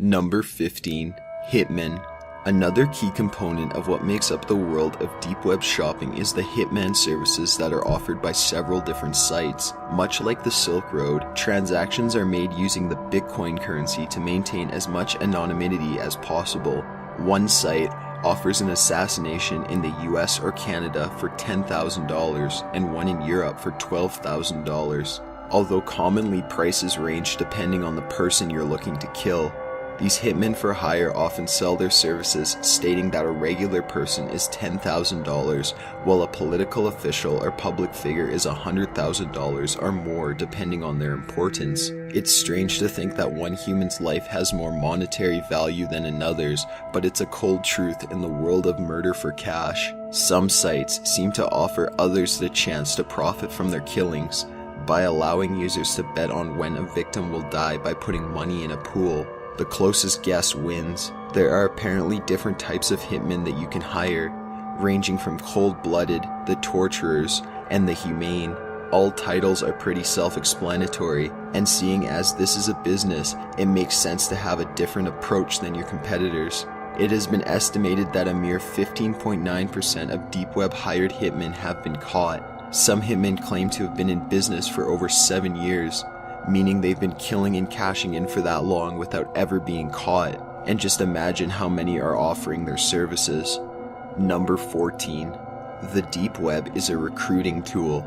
Number 15. Hitmen. Another key component of what makes up the world of deep web shopping is the hitman services that are offered by several different sites. Much like the Silk Road, transactions are made using the Bitcoin currency to maintain as much anonymity as possible. One site offers an assassination in the US or Canada for $10,000 and one in Europe for $12,000. Although commonly prices range depending on the person you're looking to kill. These hitmen for hire often sell their services stating that a regular person is $10,000 while a political official or public figure is $100,000 or more depending on their importance. It's strange to think that one human's life has more monetary value than another's, but it's a cold truth in the world of murder for cash. Some sites seem to offer others the chance to profit from their killings by allowing users to bet on when a victim will die by putting money in a pool. The closest guess wins. There are apparently different types of hitmen that you can hire, ranging from cold-blooded, the torturers, and the humane. All titles are pretty self-explanatory, and seeing as this is a business, it makes sense to have a different approach than your competitors. It has been estimated that a mere 15.9% of deep web hired hitmen have been caught. Some hitmen claim to have been in business for over 7 years, meaning they've been killing and cashing in for that long without ever being caught. And just imagine how many are offering their services. Number 14. The deep web is a recruiting tool.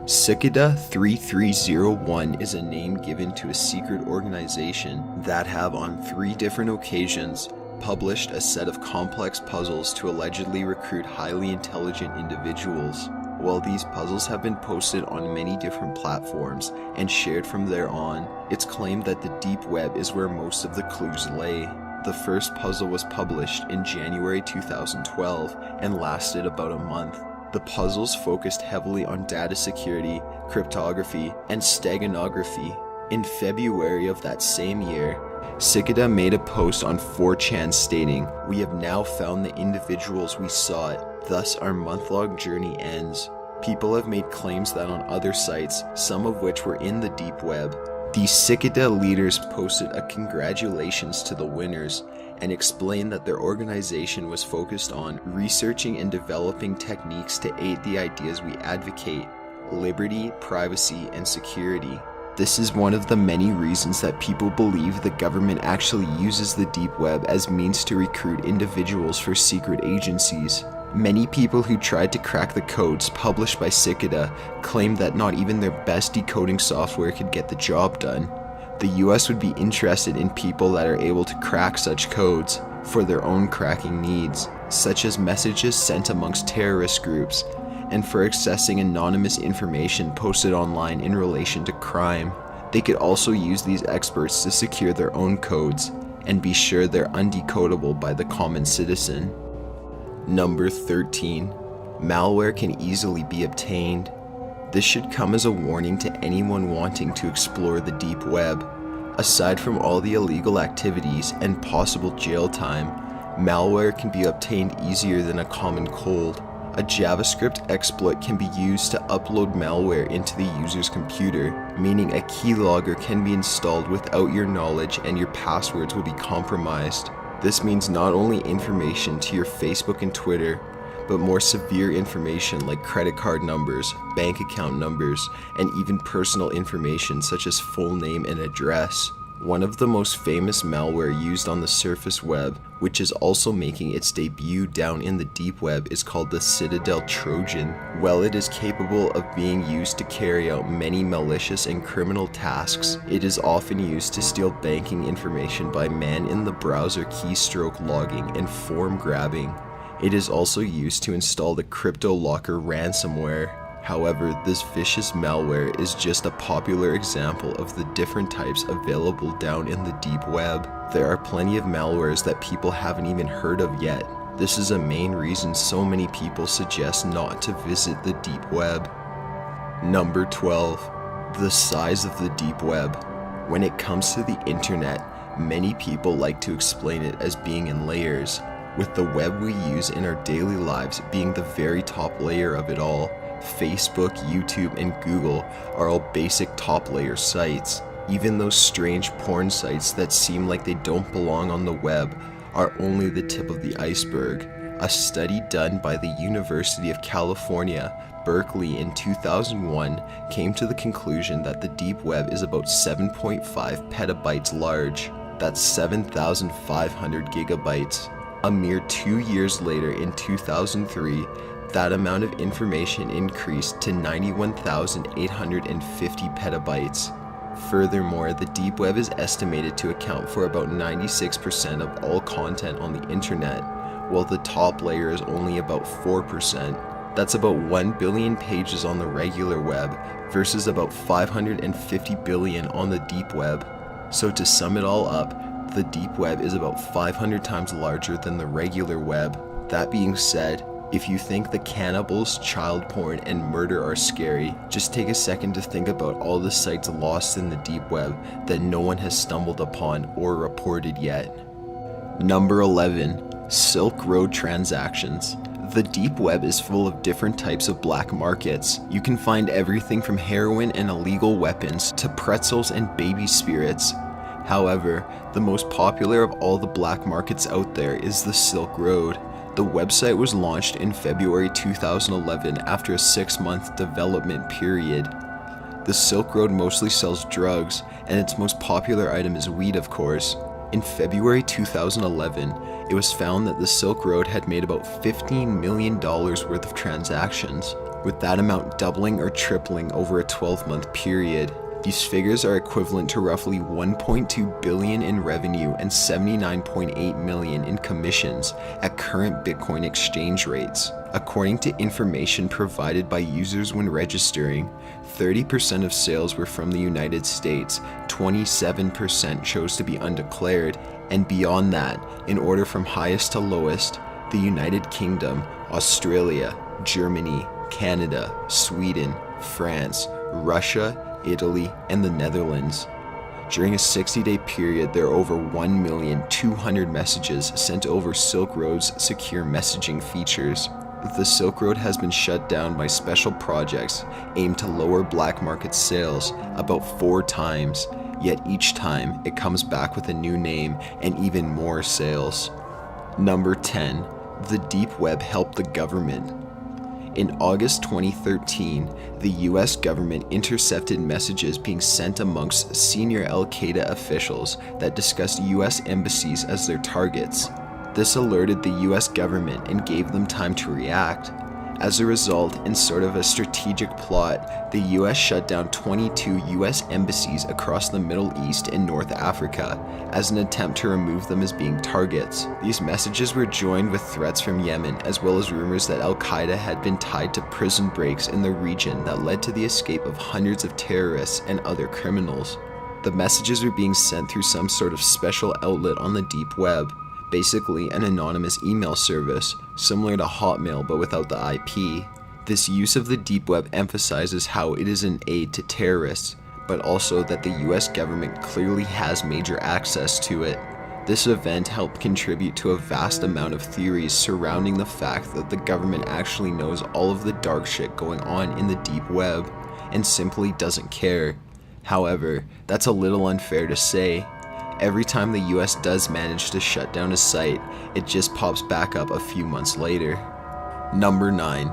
Cicada 3301 is a name given to a secret organization that have on 3 different occasions published a set of complex puzzles to allegedly recruit highly intelligent individuals. While these puzzles have been posted on many different platforms and shared from there on, it's claimed that the deep web is where most of the clues lay. The first puzzle was published in January 2012 and lasted about a month. The puzzles focused heavily on data security, cryptography, and steganography. In February of that same year, Cicada made a post on 4chan stating, "We have now found the individuals we sought. Thus our month-long journey ends." People have made claims that on other sites, some of which were in the deep web, these Cicada leaders posted a congratulations to the winners and explained that their organization was focused on researching and developing techniques to aid the ideas we advocate: liberty, privacy, and security. This is one of the many reasons that people believe the government actually uses the deep web as means to recruit individuals for secret agencies. Many people who tried to crack the codes published by Cicada claimed that not even their best decoding software could get the job done. The US would be interested in people that are able to crack such codes for their own cracking needs, such as messages sent amongst terrorist groups, and for accessing anonymous information posted online in relation to crime. They could also use these experts to secure their own codes and be sure they're undecodable by the common citizen. Number 13. Malware can easily be obtained. This should come as a warning to anyone wanting to explore the deep web. Aside from all the illegal activities and possible jail time, malware can be obtained easier than a common cold. A JavaScript exploit can be used to upload malware into the user's computer, meaning a keylogger can be installed without your knowledge and your passwords will be compromised. This means not only information to your Facebook and Twitter, but more severe information like credit card numbers, bank account numbers, and even personal information such as full name and address. One of the most famous malware used on the surface web, which is also making its debut down in the deep web, is called the Citadel Trojan. While it is capable of being used to carry out many malicious and criminal tasks, it is often used to steal banking information by man-in-the-browser keystroke logging and form grabbing. It is also used to install the CryptoLocker ransomware. However, this vicious malware is just a popular example of the different types available down in the deep web. There are plenty of malwares that people haven't even heard of yet. This is a main reason so many people suggest not to visit the deep web. Number 12. The size of the deep web. When it comes to the internet, many people like to explain it as being in layers, with the web we use in our daily lives being the very top layer of it all. Facebook, YouTube, and Google are all basic top layer sites. Even those strange porn sites that seem like they don't belong on the web are only the tip of the iceberg. A study done by the University of California, Berkeley in 2001 came to the conclusion that the deep web is about 7.5 petabytes large. That's 7,500 gigabytes. A mere 2 years later, in 2003, that amount of information increased to 91,850 petabytes. Furthermore, the deep web is estimated to account for about 96% of all content on the internet, while the top layer is only about 4%. That's about 1 billion pages on the regular web versus about 550 billion on the deep web. So to sum it all up, the deep web is about 500 times larger than the regular web. That being said, if you think the cannibals, child porn, and murder are scary, just take a second to think about all the sites lost in the deep web that no one has stumbled upon or reported yet. Number 11. Silk Road transactions. The deep web is full of different types of black markets. You can find everything from heroin and illegal weapons to pretzels and baby spirits. However, the most popular of all the black markets out there is the Silk Road. The website was launched in February 2011 after a 6-month development period. The Silk Road mostly sells drugs, and its most popular item is weed, of course. In February 2011, it was found that the Silk Road had made about $15 million worth of transactions, with that amount doubling or tripling over a 12-month period. These figures are equivalent to roughly $1.2 billion in revenue and $79.8 million in commissions at current Bitcoin exchange rates. According to information provided by users when registering, 30% of sales were from the United States, 27% chose to be undeclared, and beyond that, in order from highest to lowest, the United Kingdom, Australia, Germany, Canada, Sweden, France, Russia, Italy, and the Netherlands. During a 60-day period, there are over 1,200,000 messages sent over Silk Road's secure messaging features. The Silk Road has been shut down by special projects aimed to lower black market sales about 4 times, yet each time it comes back with a new name and even more sales. Number 10. The deep web helped the government. In August 2013, the US government intercepted messages being sent amongst senior Al-Qaeda officials that discussed US embassies as their targets. This alerted the US government and gave them time to react. As a result, in sort of a strategic plot, the US shut down 22 US embassies across the Middle East and North Africa as an attempt to remove them as being targets. These messages were joined with threats from Yemen, as well as rumors that Al-Qaeda had been tied to prison breaks in the region that led to the escape of hundreds of terrorists and other criminals. The messages were being sent through some sort of special outlet on the deep web, basically an anonymous email service, similar to Hotmail but without the IP. This use of the deep web emphasizes how it is an aid to terrorists, but also that the US government clearly has major access to it. This event helped contribute to a vast amount of theories surrounding the fact that the government actually knows all of the dark shit going on in the deep web, and simply doesn't care. However, that's a little unfair to say. Every time the US does manage to shut down a site, it just pops back up a few months later. Number 9.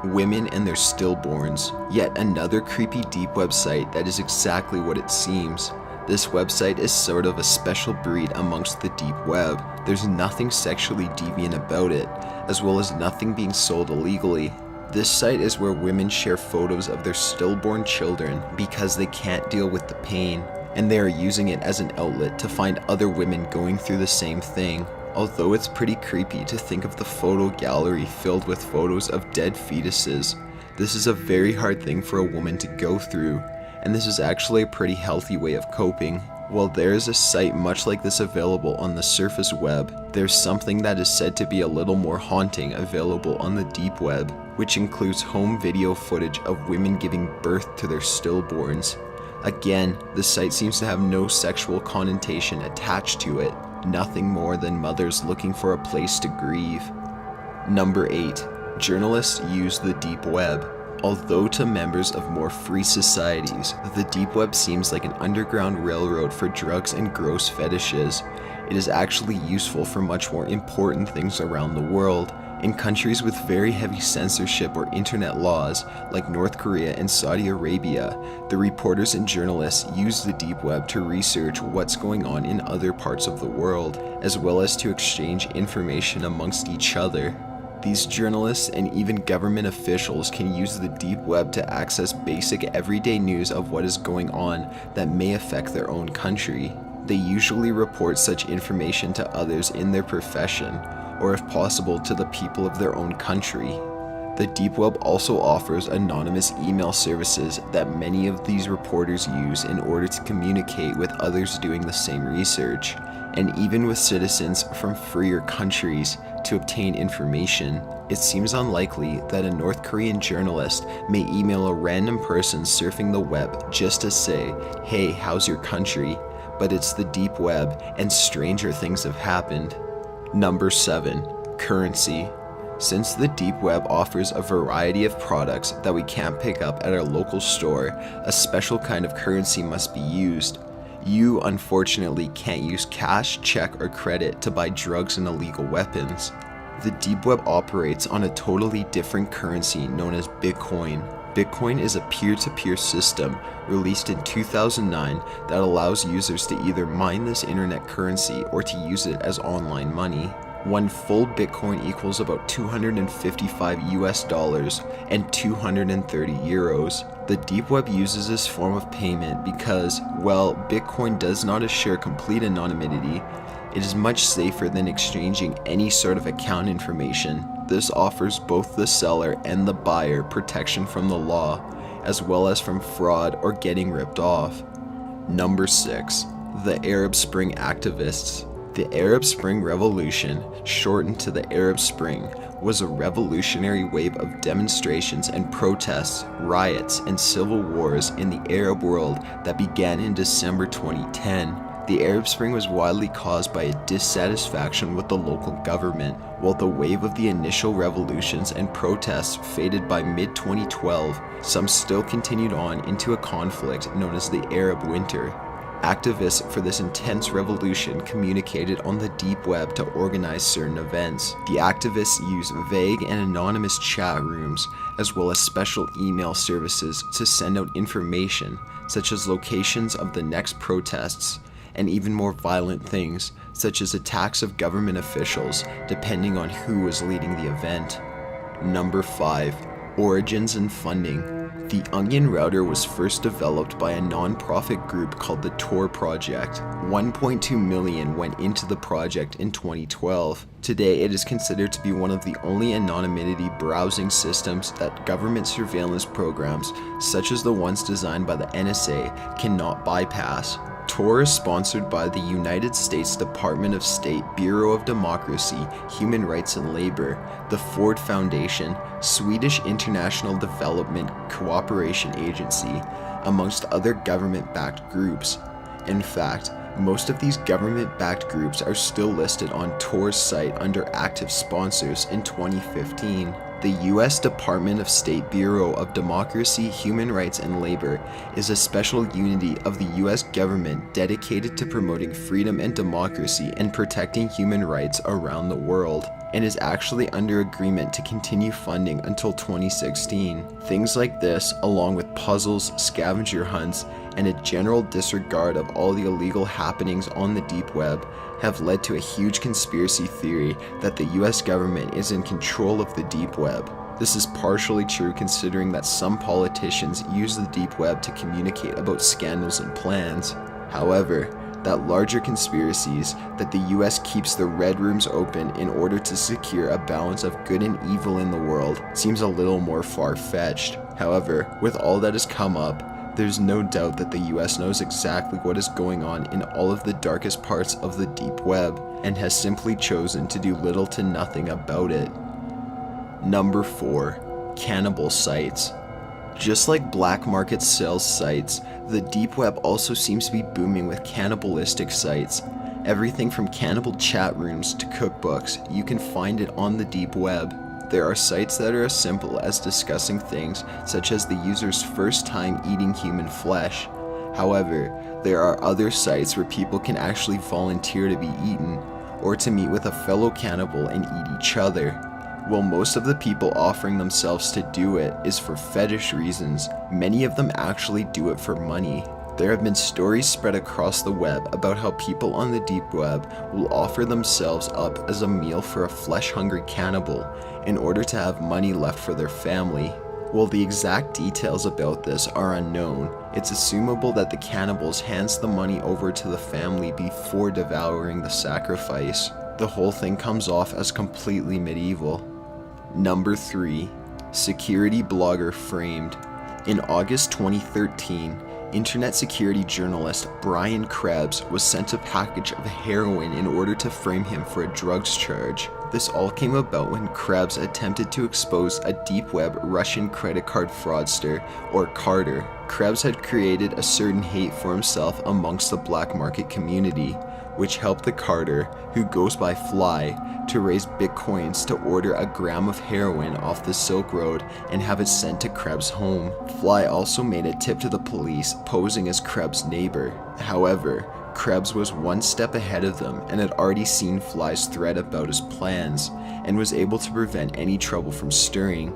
Women and their stillborns. Yet another creepy deep website that is exactly what it seems. This website is sort of a special breed amongst the deep web. There's nothing sexually deviant about it, as well as nothing being sold illegally. This site is where women share photos of their stillborn children because they can't deal with the pain, and they are using it as an outlet to find other women going through the same thing. Although it's pretty creepy to think of the photo gallery filled with photos of dead fetuses, this is a very hard thing for a woman to go through, and this is actually a pretty healthy way of coping. While there is a site much like this available on the surface web, there's something that is said to be a little more haunting available on the deep web, which includes home video footage of women giving birth to their stillborns. Again, the site seems to have no sexual connotation attached to it, nothing more than mothers looking for a place to grieve. Number 8. Journalists use the deep web. Although to members of more free societies, the deep web seems like an underground railroad for drugs and gross fetishes, it is actually useful for much more important things around the world. In countries with very heavy censorship or internet laws, like North Korea and Saudi Arabia, the reporters and journalists use the deep web to research what's going on in other parts of the world, as well as to exchange information amongst each other. These journalists and even government officials can use the deep web to access basic everyday news of what is going on that may affect their own country. They usually report such information to others in their profession, or if possible to the people of their own country. The deep web also offers anonymous email services that many of these reporters use in order to communicate with others doing the same research, and even with citizens from freer countries to obtain information. It seems unlikely that a North Korean journalist may email a random person surfing the web just to say, "Hey, how's your country?" But it's the deep web, and stranger things have happened. Number 7. Currency. Since the deep web offers a variety of products that we can't pick up at our local store, a special kind of currency must be used. You, unfortunately, can't use cash, check, or credit to buy drugs and illegal weapons. The deep web operates on a totally different currency known as Bitcoin. Bitcoin is a peer-to-peer system released in 2009 that allows users to either mine this internet currency or to use it as online money. One full Bitcoin equals about $255 US and 230 euros. The deep web uses this form of payment because, well, Bitcoin does not assure complete anonymity. It is much safer than exchanging any sort of account information. This offers both the seller and the buyer protection from the law, as well as from fraud or getting ripped off. Number 6. The Arab Spring activists. The Arab Spring Revolution, shortened to the Arab Spring, was a revolutionary wave of demonstrations and protests, riots, and civil wars in the Arab world that began in December 2010. The Arab Spring was widely caused by a dissatisfaction with the local government, while the wave of the initial revolutions and protests faded by mid-2012. Some still continued on into a conflict known as the Arab Winter. Activists for this intense revolution communicated on the deep web to organize certain events. The activists used vague and anonymous chat rooms, as well as special email services to send out information, such as locations of the next protests, and even more violent things, such as attacks of government officials, depending on who was leading the event. Number 5. Origins and funding. The Onion router was first developed by a non-profit group called the Tor Project. 1.2 million went into the project in 2012. Today, it is considered to be one of the only anonymity browsing systems that government surveillance programs, such as the ones designed by the NSA, cannot bypass. Tor is sponsored by the United States Department of State Bureau of Democracy, Human Rights and Labor, the Ford Foundation, Swedish International Development Cooperation Agency, amongst other government-backed groups. In fact, most of these government-backed groups are still listed on Tor's site under active sponsors in 2015. The U.S. Department of State Bureau of Democracy, Human Rights and Labor is a special unity of the U.S. government dedicated to promoting freedom and democracy and protecting human rights around the world, and is actually under agreement to continue funding until 2016. Things like this, along with puzzles, scavenger hunts, and a general disregard of all the illegal happenings on the deep web, have led to a huge conspiracy theory that the US government is in control of the deep web. This is partially true considering that some politicians use the deep web to communicate about scandals and plans. However, that larger conspiracies that the US keeps the red rooms open in order to secure a balance of good and evil in the world seems a little more far-fetched. However, with all that has come up, there's no doubt that the US knows exactly what is going on in all of the darkest parts of the deep web, and has simply chosen to do little to nothing about it. Number 4. Cannibal sites. Just like black market sales sites, the deep web also seems to be booming with cannibalistic sites. Everything from cannibal chat rooms to cookbooks, you can find it on the deep web. There are sites that are as simple as discussing things such as the user's first time eating human flesh. However, there are other sites where people can actually volunteer to be eaten, or to meet with a fellow cannibal and eat each other. While most of the people offering themselves to do it is for fetish reasons, many of them actually do it for money. There have been stories spread across the web about how people on the deep web will offer themselves up as a meal for a flesh-hungry cannibal in order to have money left for their family. While the exact details about this are unknown, it's assumable that the cannibals hands the money over to the family before devouring the sacrifice. The whole thing comes off as completely medieval. Number 3. Security blogger framed. In August 2013, internet security journalist Brian Krebs was sent a package of heroin in order to frame him for a drugs charge. This all came about when Krebs attempted to expose a deep web Russian credit card fraudster, or Carter. Krebs had created a certain hate for himself amongst the black market community, which helped the Carter, who goes by Fly, to raise bitcoins to order a gram of heroin off the Silk Road and have it sent to Krebs' home. Fly also made a tip to the police, posing as Krebs' neighbor. However, Krebs was one step ahead of them and had already seen Fly's threat about his plans, and was able to prevent any trouble from stirring.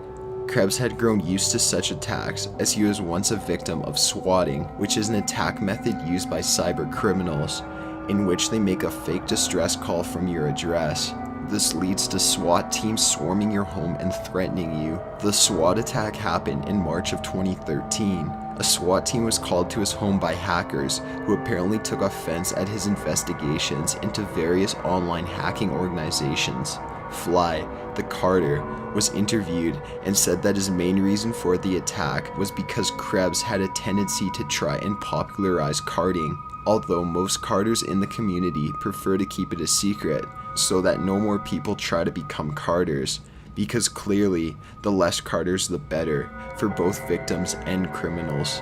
Krebs had grown used to such attacks, as he was once a victim of swatting, which is an attack method used by cyber criminals, in which they make a fake distress call from your address. This leads to SWAT teams swarming your home and threatening you. The SWAT attack happened in March of 2013. A SWAT team was called to his home by hackers who apparently took offense at his investigations into various online hacking organizations. Fly, the Carter, was interviewed and said that his main reason for the attack was because Krebs had a tendency to try and popularize carding, although most carders in the community prefer to keep it a secret so that no more people try to become carders, because clearly the less carders the better for both victims and criminals.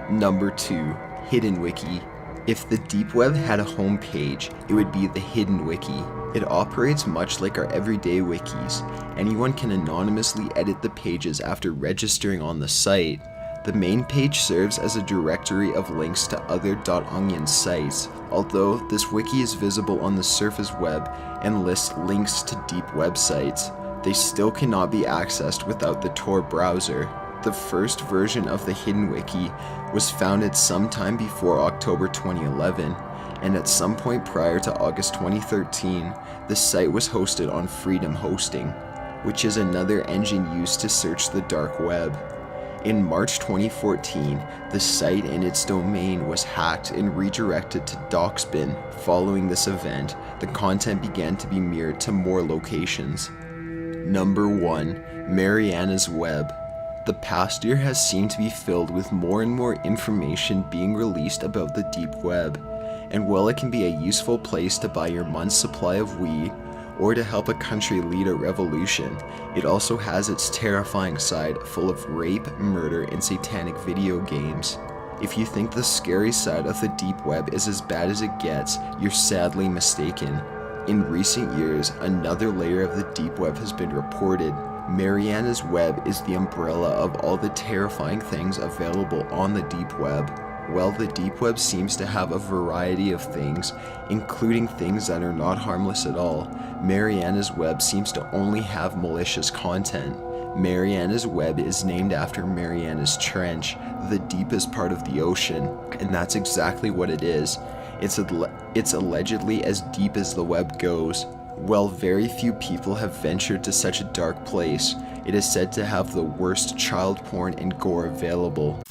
Number 2. Hidden Wiki. If the deep web had a homepage, it would be the Hidden Wiki. It operates much like our everyday wikis. Anyone can anonymously edit the pages after registering on the site. The main page serves as a directory of links to other .onion sites, although this wiki is visible on the surface web and lists links to deep websites. They still cannot be accessed without the Tor browser. The first version of the Hidden Wiki was founded sometime before October 2011, and at some point prior to August 2013, the site was hosted on Freedom Hosting, which is another engine used to search the dark web. In March 2014, the site and its domain was hacked and redirected to Doxbin. Following this event, the content began to be mirrored to more locations. Number 1. Mariana's Web. The past year has seemed to be filled with more and more information being released about the deep web, and while it can be a useful place to buy your month's supply of weed, or to help a country lead a revolution, it also has its terrifying side full of rape, murder, and satanic video games. If you think the scary side of the deep web is as bad as it gets, you're sadly mistaken. In recent years, another layer of the deep web has been reported. Mariana's Web is the umbrella of all the terrifying things available on the deep web. While the deep web seems to have a variety of things, including things that are not harmless at all, Mariana's Web seems to only have malicious content. Mariana's Web is named after Mariana's Trench, the deepest part of the ocean, and that's exactly what it is. It's allegedly as deep as the web goes. While very few people have ventured to such a dark place, it is said to have the worst child porn and gore available.